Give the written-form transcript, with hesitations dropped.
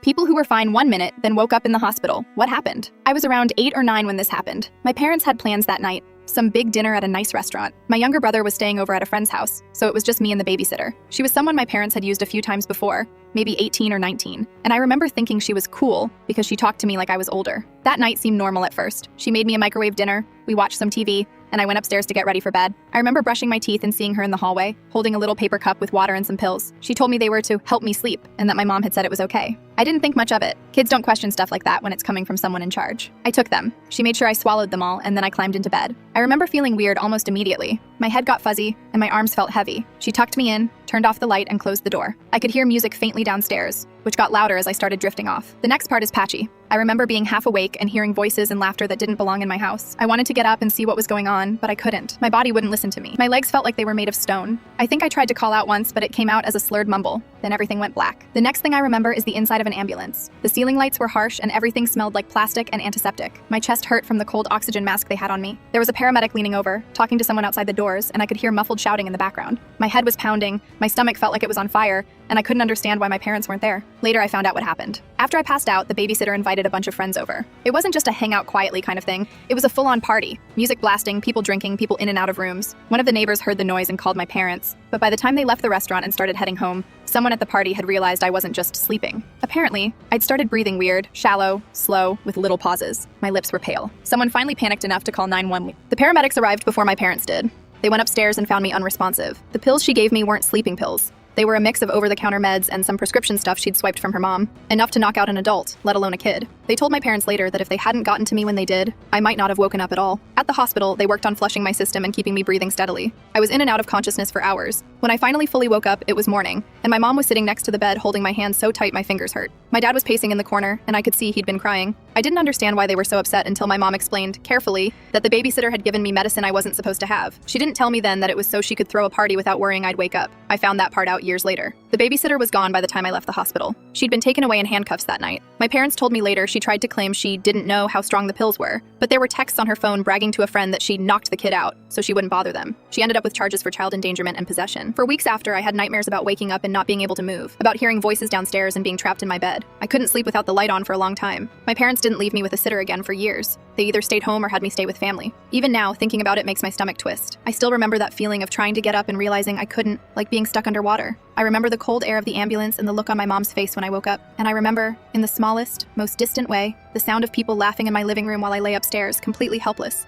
People who were fine 1 minute, then woke up in the hospital. What happened? I was around 8 or 9 when this happened. My parents had plans that night. Some big dinner at a nice restaurant. My younger brother was staying over at a friend's house, so it was just me and the babysitter. She was someone my parents had used a few times before, maybe 18 or 19. And I remember thinking she was cool because she talked to me like I was older. That night seemed normal at first. She made me a microwave dinner, we watched some TV, and I went upstairs to get ready for bed. I remember brushing my teeth and seeing her in the hallway, holding a little paper cup with water and some pills. She told me they were to help me sleep, and that my mom had said it was okay. I didn't think much of it. Kids don't question stuff like that when it's coming from someone in charge. I took them. She made sure I swallowed them all, and then I climbed into bed. I remember feeling weird almost immediately. My head got fuzzy, and my arms felt heavy. She tucked me in, turned off the light, and closed the door. I could hear music faintly downstairs, which got louder as I started drifting off. The next part is patchy. I remember being half awake and hearing voices and laughter that didn't belong in my house. I wanted to get up and see what was going on, but I couldn't. My body wouldn't listen to me. My legs felt like they were made of stone. I think I tried to call out once, but it came out as a slurred mumble. Then everything went black. The next thing I remember is the inside of an ambulance. The ceiling lights were harsh and everything smelled like plastic and antiseptic. My chest hurt from the cold oxygen mask they had on me. There was a paramedic leaning over, talking to someone outside the doors, and I could hear muffled shouting in the background. My head was pounding, my stomach felt like it was on fire, and I couldn't understand why my parents weren't there. Later, I found out what happened. After I passed out, the babysitter invited a bunch of friends over. It wasn't just a hang out quietly kind of thing. It was a full-on party. Music blasting, people drinking, people in and out of rooms. One of the neighbors heard the noise and called my parents, but by the time they left the restaurant and started heading home, someone at the party had realized I wasn't just sleeping. Apparently, I'd started breathing weird, shallow, slow, with little pauses. My lips were pale. Someone finally panicked enough to call 911. The paramedics arrived before my parents did. They went upstairs and found me unresponsive. The pills she gave me weren't sleeping pills. They were a mix of over-the-counter meds and some prescription stuff she'd swiped from her mom, enough to knock out an adult, let alone a kid. They told my parents later that if they hadn't gotten to me when they did, I might not have woken up at all. At the hospital, they worked on flushing my system and keeping me breathing steadily. I was in and out of consciousness for hours. When I finally fully woke up, it was morning, and my mom was sitting next to the bed holding my hand so tight my fingers hurt. My dad was pacing in the corner, and I could see he'd been crying. I didn't understand why they were so upset until my mom explained, carefully, that the babysitter had given me medicine I wasn't supposed to have. She didn't tell me then that it was so she could throw a party without worrying I'd wake up. I found that part out years later. The babysitter was gone by the time I left the hospital. She'd been taken away in handcuffs that night. My parents told me later she tried to claim she didn't know how strong the pills were, but there were texts on her phone bragging to a friend that she knocked the kid out, so she wouldn't bother them. She ended up with charges for child endangerment and possession. For weeks after, I had nightmares about waking up and not being able to move, about hearing voices downstairs and being trapped in my bed. I couldn't sleep without the light on for a long time. My parents didn't leave me with a sitter again for years. They either stayed home or had me stay with family. Even now, thinking about it makes my stomach twist. I still remember that feeling of trying to get up and realizing I couldn't, like being stuck underwater. I remember the cold air of the ambulance and the look on my mom's face when I woke up. And I remember, in the smallest, most distant way, the sound of people laughing in my living room while I lay upstairs, completely helpless.